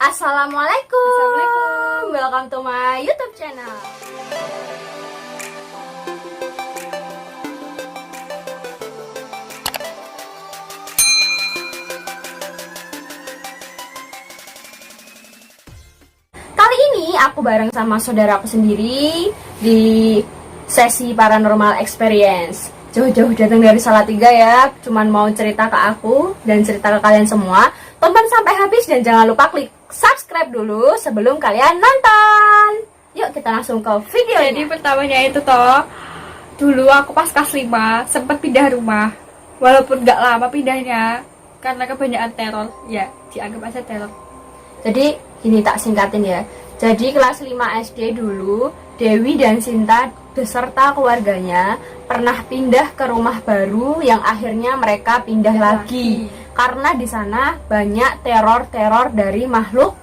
Assalamualaikum. Welcome to my YouTube channel. Kali ini aku bareng sama saudaraku sendiri di sesi paranormal experience. Jauh-jauh datang dari Salatiga ya, cuman mau cerita ke aku dan cerita ke kalian semua. Tonton sampai habis dan jangan lupa klik subscribe dulu sebelum kalian nonton. Yuk kita langsung ke videonya. Jadi pertamanya itu toh, dulu aku pas kelas 5 sempat pindah rumah. Walaupun gak lama pindahnya karena kebanyakan teror. Ya, dianggap aja teror. Jadi gini tak singkatin ya. Jadi kelas 5 SD dulu Dewi dan Sinta beserta keluarganya pernah pindah ke rumah baru yang akhirnya mereka pindah lagi. Karena di sana banyak teror-teror dari makhluk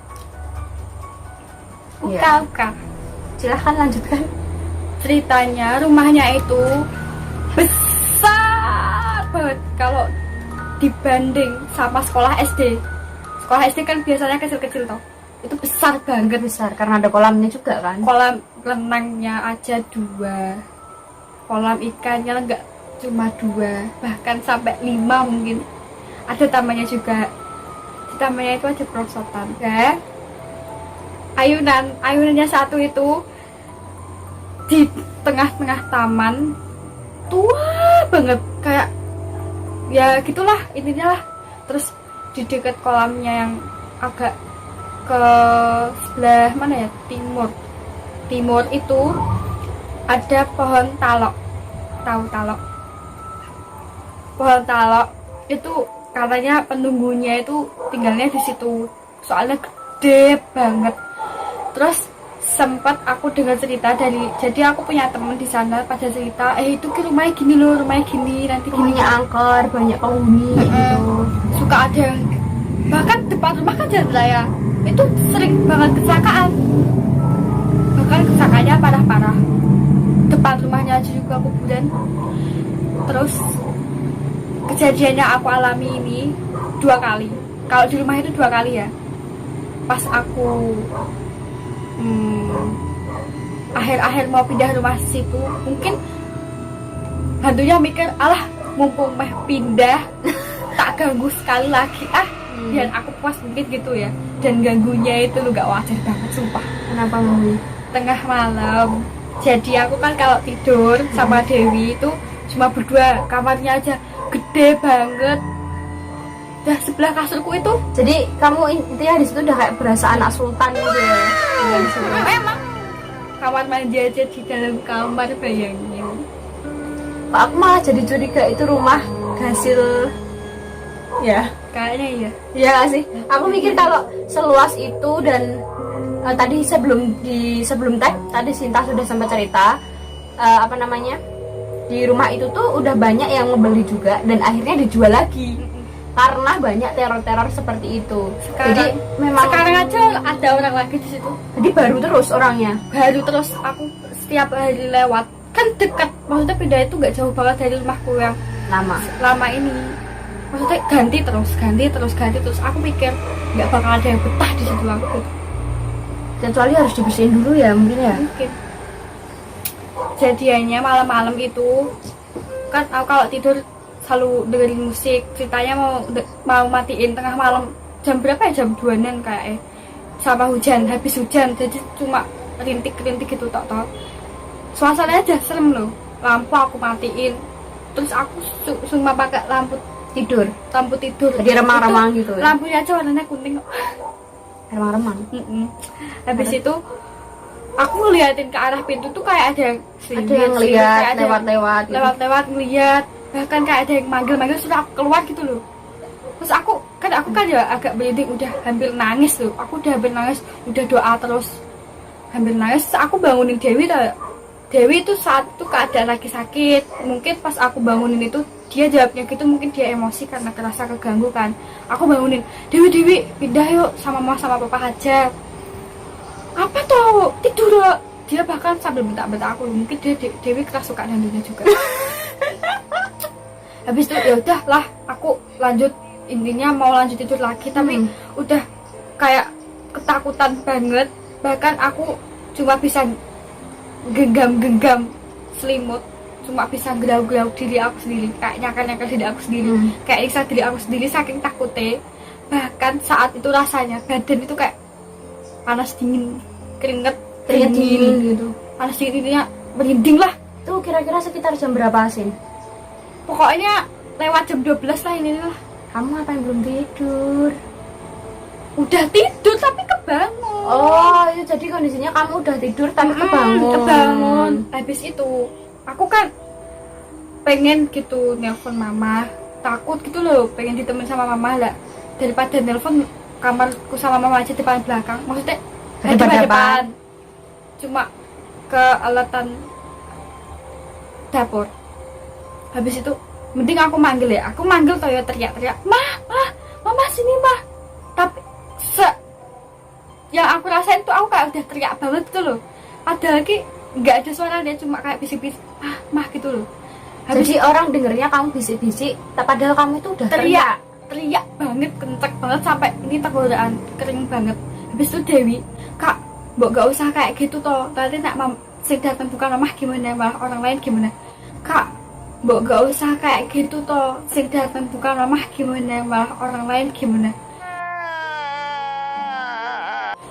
Uka-uka. Silahkan lanjutkan. Ceritanya rumahnya itu besar banget kalau dibanding sama sekolah SD. Sekolah SD kan biasanya kecil-kecil toh. Itu besar banget. Besar karena ada kolamnya juga kan. Kolam renangnya aja 2. Kolam ikannya enggak cuma 2, bahkan sampai 5 mungkin. Ada tamannya juga. Di tamannya itu ada perosotan ya. Ayunannya satu itu di tengah-tengah taman, tua banget, kayak ya gitulah intinya lah. Terus di dekat kolamnya yang agak ke sebelah mana ya, timur itu ada pohon talok. Tahu talok? Pohon talok itu katanya penunggunya itu tinggalnya di situ, soalnya gede banget. Terus sempat aku dengar cerita jadi aku punya temen di sana pada cerita, itu ke rumahnya gini loh, rumahnya gini, nanti gini. Rumahnya angker, banyak penghuni gitu. Suka ada yang, bahkan depan rumah kan jalan raya itu sering banget kecelakaan, bahkan kecelakaannya parah-parah. Depan rumahnya aja juga kuburan. Terus kejadiannya aku alami ini 2 kali. Kalau di rumah itu 2 kali ya. Pas aku akhir-akhir mau pindah rumah situ, mungkin hantunya mikir, alah mumpung meh pindah tak ganggu sekali lagi biar aku puas mungkin gitu ya. Dan ganggunya itu lu gak wajar banget sumpah. Kenapa Mami? Tengah malam. Jadi aku kan kalau tidur sama Dewi itu cuma berdua, kamarnya aja gede banget. Dah sebelah kasurku itu. Jadi kamu intinya di situ udah kayak berasa anak sultan gitu ya. Memang kamar mandi aja di dalam kamar, bayangin. Kok aku malah jadi curiga itu rumah hasil ya. Kayaknya iya. Iya gak sih? Aku mikir kalau seluas itu dan tadi sebelum tag tadi Sinta sudah sempat cerita di rumah itu tuh udah banyak yang ngebeli juga dan akhirnya dijual lagi karena banyak teror-teror seperti itu. Jadi memang sekarang aja ada orang lagi di situ. Jadi baru terus orangnya. Baru terus, aku setiap hari lewat kan dekat, maksudnya pindah itu nggak jauh banget dari rumahku yang lama ini. Maksudnya ganti terus. Aku pikir nggak bakal ada yang betah di situ aku. Kecuali harus dibersihin dulu ya mungkin ya. Mungkin. Jadiannya malam-malam itu kan aku kalau tidur selalu dengerin musik. Ceritanya mau matiin tengah malam, jam berapa ya, jam 2-an kayak sama hujan, habis hujan, jadi cuma rintik-rintik gitu tok. Suasananya aja serem loh. Lampu aku matiin, terus aku cuma pakai lampu tidur. Jadi remang-remang gitu ya. Lampunya aja warnanya kuning kok. Remang-remang. Habis itu aku ngeliatin ke arah pintu tuh kayak ada yang ngeliat lewat-lewat gitu. Lewat-lewat ngeliat, bahkan kayak ada yang manggil-manggil, sudah aku keluar gitu loh. Terus aku kan ya agak berhenti, udah hampir nangis tuh. Aku udah hampir nangis, udah doa terus, hampir nangis. Terus aku bangunin Dewi tuh. Dewi itu saat itu keadaan lagi sakit. Mungkin pas aku bangunin itu dia jawabnya gitu, mungkin dia emosi karena kerasa keganggu kan. Aku bangunin, Dewi pindah yuk sama mama sama papa aja. Apa tuh, tidur loh. Dia bahkan sambil bentak-bentak aku, mungkin Dewi kerasukan hantunya juga. Habis itu ya udah lah, aku lanjut, intinya mau lanjut tidur lagi, tapi udah kayak ketakutan banget, bahkan aku cuma bisa genggam selimut, cuma bisa gelau-gelau diri aku sendiri, kayak nyakar-nyakar diri aku sendiri, kayak nyiksa diri aku sendiri saking takutnya. Bahkan saat itu rasanya badan itu kayak panas dingin, keringet dingin gitu. panas dingin, intinya merinding lah. Itu kira-kira sekitar jam berapa sih? Pokoknya lewat jam 12 lah ini lah. Kamu ngapain belum tidur? Udah tidur tapi kebangun. Oh, itu jadi kondisinya kamu udah tidur tapi kebangun. Habis itu aku kan pengen gitu nelpon mama, takut gitu loh, pengen ditemen sama mama lah, daripada nelpon kamarku sama mama aja depan belakang, maksudnya depan. Cuma ke alatan dapur. Habis itu mending aku manggil toh ya, teriak-teriak, mama sini mah. Tapi yang aku rasain tuh aku kayak udah teriak banget gitu loh, padahal ki nggak ada suaranya, cuma kayak bisik-bisik mah gitu loh. Jadi orang dengernya kamu bisik-bisik, padahal kamu itu udah teriak banget, kenceng banget sampai ini tenggorokan kering banget. Habis itu Dewi, kak, mbok gak usah kayak gitu toh, nanti nak sing datang bukan mamah gimana, malah orang lain gimana. Kak, mbok gak usah kayak gitu toh, sing datang bukan mamah gimana, malah orang lain gimana.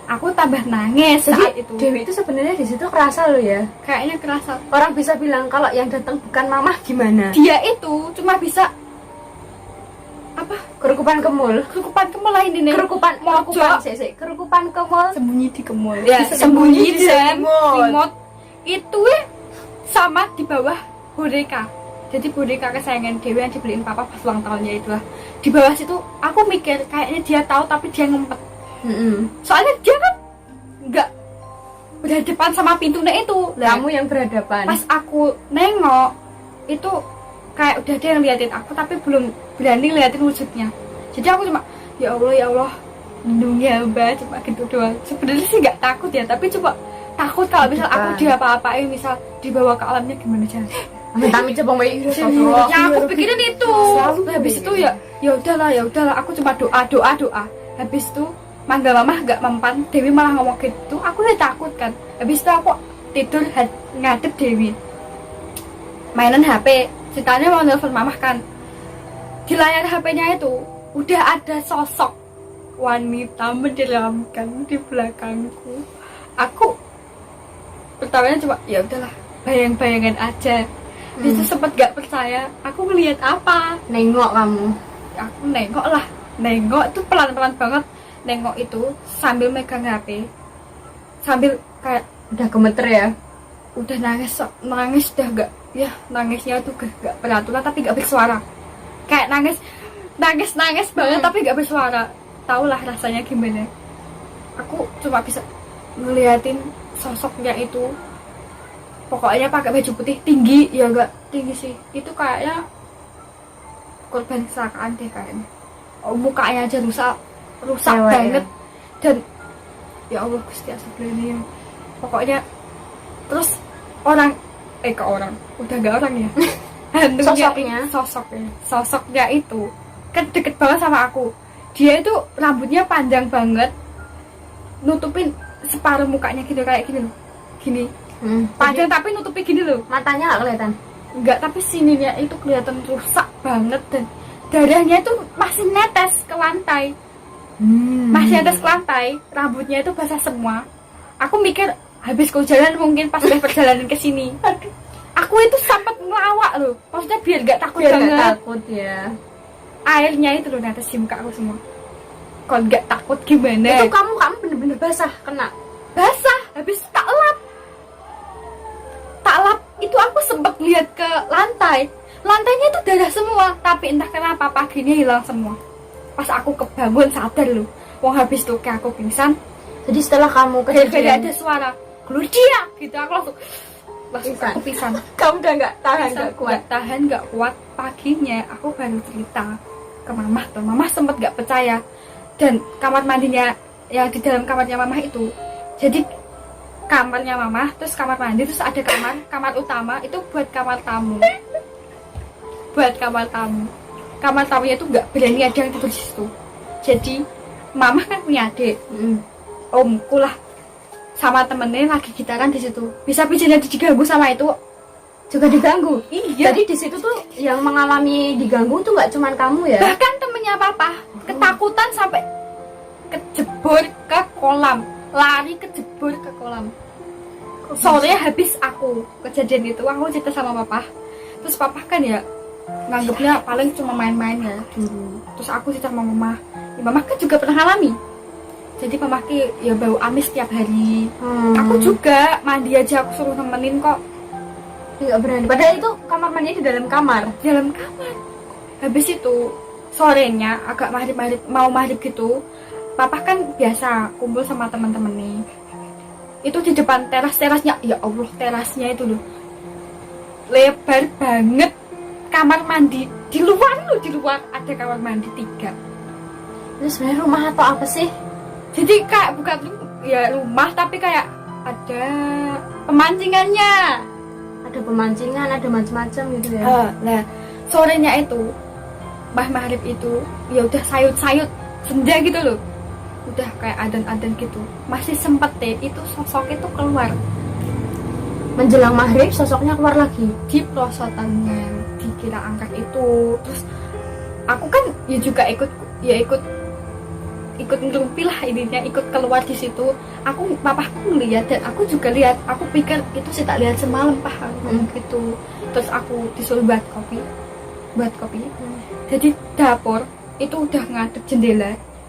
Aku tambah nangis saat itu. Dewi itu sebenarnya di situ kerasa loh ya. Kayaknya kerasa. Orang bisa bilang kalau yang datang bukan mamah gimana? Dia itu cuma bisa apa? Kerukupan kemul lah ini nih. Kerukupan kemul. Sembunyi di kemul. Ya, sembunyi di selimut. Itu sama di bawah boneka. Jadi boneka kesayangan Dewi yang dibeliin papa pas ulang tahunnya itu lah. Di bawah situ aku mikir kayaknya dia tahu tapi dia ngumpet. Soalnya dia kan nggak berhadapan sama pintunya itu. Kamu yang berhadapan. Pas aku nengok itu kayak udah dia yang liatin aku tapi belum berani liatin wujudnya. Jadi aku cuma ya Allah lindungi hamba, cuma gitu doang. Sebenarnya sih nggak takut ya, tapi cuma takut kalau misal aku diapa-apain, misal dibawa ke alamnya gimana cara. Kami coba baik. Ya aku pikirin itu. Habis itu ya udahlah aku cuma doa. Habis itu mangga mama gak mempan, Dewi malah ngomong gitu, aku udah takut kan. Habis itu aku tidur ngadep Dewi, mainan HP, ceritanya mau nelfon mamah kan. Di layar HP-nya itu udah ada sosok wanita menyeramkan di belakangku. Aku pertamanya cuma ya udahlah, bayang-bayangan aja. Itu sempet gak percaya, aku ngelihat apa? Nengok kamu. Aku nengok tuh pelan-pelan banget. Nengok itu sambil megang HP, sambil kayak udah gemeter ya, udah nangis udah gak ya, nangisnya tuh gak beraturan tapi gak bersuara, kayak nangis banget tapi gak bersuara. Taulah rasanya gimana. Aku cuma bisa ngeliatin sosoknya itu, pokoknya pakai baju putih tinggi, ya gak tinggi sih, itu kayaknya korban kecelakaan deh kayaknya. Mukanya aja rusak banget ya? Dan ya Allah Gusti astagfirullahaladzim. Pokoknya terus udah gak orang ya. Sosoknya itu kan deket banget sama aku. Dia itu rambutnya panjang banget, nutupin separuh mukanya gitu, kayak gini loh, gini panjang tapi nutupi gini loh. Matanya gak kelihatan? Enggak, tapi sininya itu kelihatan rusak banget dan darahnya itu masih netes ke lantai. Masih atas ke lantai, rambutnya itu basah semua. Aku mikir habis kehujanan mungkin pas udah perjalanan ke sini. Aku itu sempat ngelawak loh, maksudnya biar gak takut banget. Gak takut ya. Airnya itu loh netes di muka aku semua. Kalau gak takut gimana? Itu kamu bener-bener basah, kena basah. Habis tak lap itu aku sempat lihat ke lantainya itu darah semua, tapi entah kenapa paginya hilang semua. Pas aku kebangun sadar loh, wong habis tuh kayak aku pingsan. Jadi setelah kamu kejadian ada suara Claudia gitu, aku langsung aku pingsan. Kamu udah nggak tahan nggak kuat. Paginya aku baru cerita ke mamah tuh, mamah sempet nggak percaya. Dan kamar mandinya yang di dalam kamarnya mamah itu, jadi kamarnya mamah terus kamar mandi, terus ada kamar utama itu buat kamar tamu. Kamar tamunya itu nggak berani ada yang tidur di situ. Jadi mamah kan punya adik, omku lah sama temennya lagi gitaran di situ. Bisa-bisanya diganggu sama itu. Juga diganggu. Iya. Jadi di situ tuh yang mengalami diganggu tuh nggak cuman kamu ya? Bahkan temennya papa ketakutan sampai kejebur ke kolam, lari kejebur ke kolam. Sore habis aku kejadian itu, aku cerita sama papa. Terus papa kan ya nganggapnya paling cuma main-main ya dulu. Terus aku cerita sama mama. Ya, mama kan juga pernah alami. Jadi mama ya bau amis tiap hari. Aku juga mandi aja aku suruh nemenin kok. Nggak berani. Padahal itu kamar mandi di dalam kamar. Di dalam kamar. Habis itu sorenya agak maghrib gitu. Papa kan biasa kumpul sama teman-teman nih. Itu di depan terasnya, ya Allah terasnya itu loh. Lebar banget kamar mandi. Di luar ada kamar mandi 3. Itu sebenarnya rumah atau apa sih? Jadi kayak bukan ya rumah tapi kayak ada pemancingannya. Ada pemancingan, ada macam-macam gitu ya. Nah, sorenya itu maghrib itu ya udah sayut-sayut senja gitu loh. Udah kayak adan-adan gitu. Masih sempet deh itu sosok itu keluar. Menjelang maghrib sosoknya keluar lagi Di pelosotannya dikira angkat itu. Terus aku kan ya juga ikut ngerumpi lah intinya, ikut keluar di situ. Papaku ngeliat dan aku juga lihat. Aku pikir itu sih tak lihat semalam gitu. Terus aku disuruh buat kopi. Jadi dapur itu udah ngadep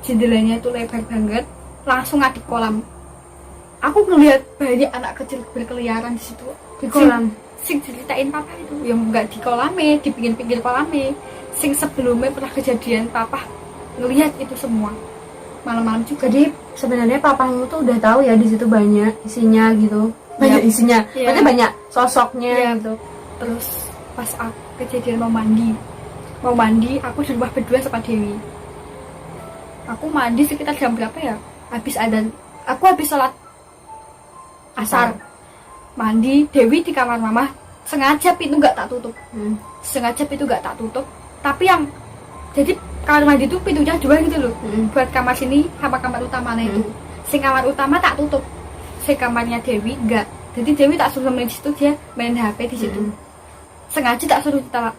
jendelanya itu lebar banget, langsung ngadep kolam. Aku ngeliat banyak anak kecil berkeliaran di situ di kolam. Sing ceritain papa itu yang enggak di kolamnya, di pinggir-pinggir kolamnya. Sing sebelumnya pernah kejadian papa ngelihat itu semua malam-malam juga. Jadi sebenarnya papamu tuh udah tahu ya di situ banyak isinya gitu. Banyak isinya. Iya. Berarti banyak sosoknya Iya. gitu. Terus pas aku kejadian mau mandi aku di rumah berdua sama Dewi. Aku mandi sekitar jam berapa ya? Aku habis sholat asar. Mandi, Dewi di kamar mama. Sengaja pintu nggak tak tutup. Tapi yang jadi kamar mandi itu pintunya 2 gitu loh. Buat kamar sini sama kamar utamanya itu. Sing kamar utama tak tutup. Sing kamarnya Dewi enggak. Jadi Dewi tak suruh main di situ, dia main HP di situ. Sengaja tak suruh kita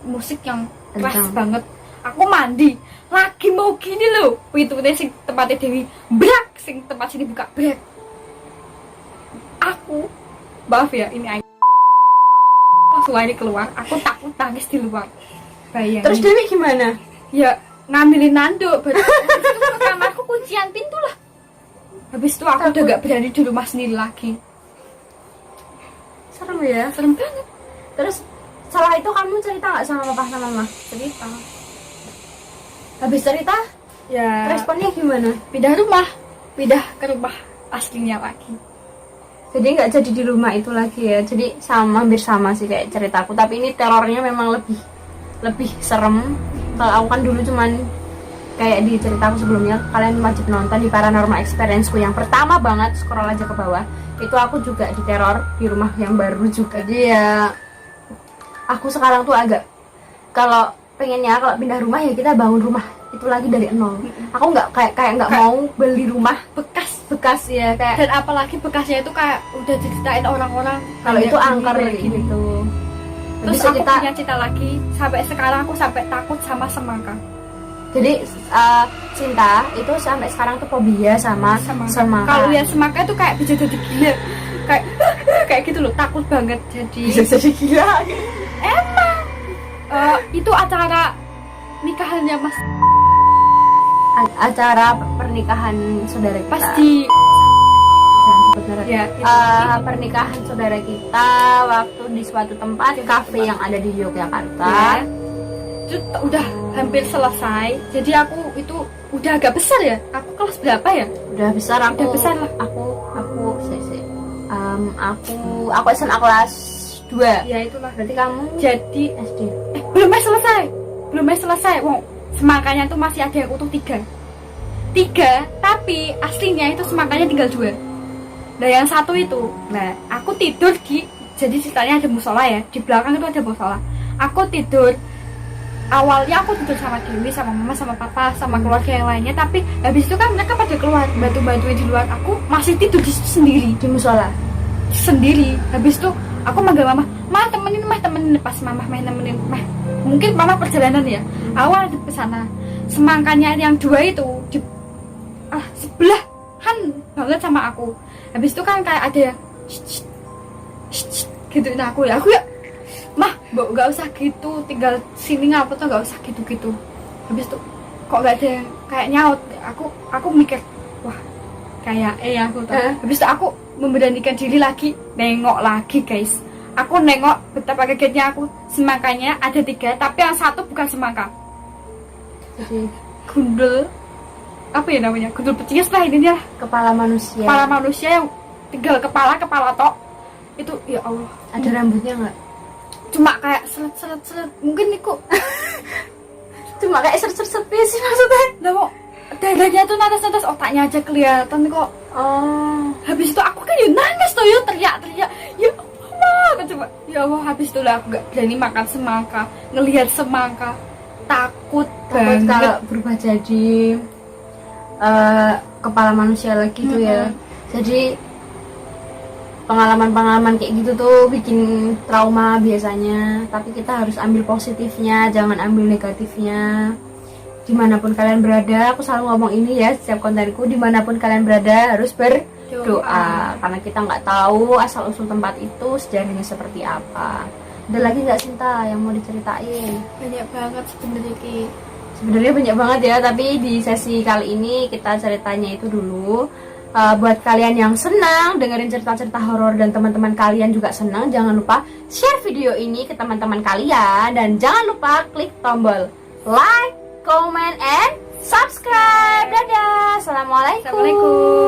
musik yang keras banget. Aku mandi, lagi mau gini loh. Pintunya sing tempatnya Dewi brak, sing tempat sini buka brak. Aku, maaf ya, ini langsung lari keluar. Aku takut nangis di luar. Bayangin. Terus Dewi gimana? Ya ngambilin nando. Habis itu ke kamarku kuncian pintu lah. Habis itu aku udah gak berani di rumah sendiri lagi. Serem ya. Serem banget. Terus setelah itu kamu cerita nggak sama papa sama mama? Cerita. Habis cerita Ya responnya gimana? pindah ke rumah aslinya lagi. Jadi nggak jadi di rumah itu lagi ya. Jadi hampir sama sih kayak ceritaku. Tapi ini terornya memang lebih serem. Kalau aku kan dulu cuman kayak di ceritaku sebelumnya, kalian wajib nonton di Paranormal Experience-ku yang pertama banget, scroll aja ke bawah. Itu aku juga diteror di rumah yang baru juga. Jadi ya aku sekarang tuh agak, kalau pengennya kalau pindah rumah ya kita bangun rumah itu lagi dari nol. Aku nggak kayak nggak mau beli rumah bekas ya kayak. Dan apalagi bekasnya itu kayak udah diceritain orang-orang Kalau itu angker gini. gitu. Terus Bisa aku punya cerita lagi, sampai sekarang aku sampai takut sama semangka. Jadi Cinta itu sampai sekarang tuh fobia sama semangka. Kalau lihat semangka itu kayak bisa jadi gila, kayak gitu loh, takut banget. bisa Jadi jadi gila. itu acara nikahannya Mas Acara pernikahan saudara kita. pasti Jangan sebut merek. ya Pernikahan saudara kita waktu di suatu tempat kafe yang ada di Yogyakarta. ya. Itu udah hampir selesai. Jadi aku itu udah agak besar ya. Aku kelas berapa ya? Udah besar aku. Udah besar lah. Aku SMA kelas 2. Ya itulah. Berarti kamu Jadi SD. belum selesai. Wow, semangkanya tuh masih ada yang utuh 3, tapi aslinya itu semangkanya tinggal 2. Nah yang satu itu, nah aku tidur jadi ceritanya ada musola ya, di belakang itu ada musola. Aku tidur awalnya aku tidur sama Dewi, sama mama, sama papa, sama keluarga yang lainnya, tapi habis itu kan mereka pada keluar, bantu-bantuin di luar, aku masih tidur di situ sendiri Di musola. sendiri. Habis itu aku manggil mama, temenin pas mama main nemenin mah. Mungkin mama perjalanan ya, awal di sana semangkanya yang 2 itu di sebelahan banget sama aku. Habis itu kan kayak ada yang gitu, nah aku ya mah mbok gak usah gitu, tinggal sini ngapa tuh, gak usah gitu. Habis itu kok gak ada yang kayak nyaut, aku mikir wah kayak aku tuh. Habis itu aku memberanikan diri lagi, nengok lagi guys. Aku nengok, betapa kagetnya aku, semangkanya ada 3, tapi yang 1 bukan semangka, Jadi gundul apa ya namanya, gundul pecius lah intinya, kepala manusia. kepala manusia yang tinggal kepala tok itu. Ya Allah, Ada rambutnya nggak? cuma kayak selet mungkin niku. Cuma kayak seret-seret sih maksudnya. Lah kok dadanya tuh natas otaknya aja kelihatan kok. Oh. Habis itu aku kan ya nangis tuh, ya teriak-teriak, ya Allah, aku coba ya Allah. Habis itu lah aku gak berani makan semangka, ngelihat semangka, takut Takut banget. kalau berubah jadi kepala manusia lagi tuh ya. Jadi pengalaman-pengalaman kayak gitu tuh bikin trauma biasanya. Tapi kita harus ambil positifnya, jangan ambil negatifnya. Dimanapun kalian berada, aku selalu ngomong ini ya setiap kontenku, dimanapun kalian berada harus berdoa, karena kita nggak tahu asal usul tempat itu sejarahnya seperti apa. Ada lagi nggak Sinta yang mau diceritain? Banyak banget sebenarnya Ki. Sebenarnya banyak banget ya, tapi di sesi kali ini kita ceritanya itu dulu. Buat kalian yang senang dengerin cerita-cerita horor dan teman-teman kalian juga senang, jangan lupa share video ini ke teman-teman kalian, dan jangan lupa klik tombol like, comment, and subscribe. Dadah. Assalamualaikum. Assalamualaikum.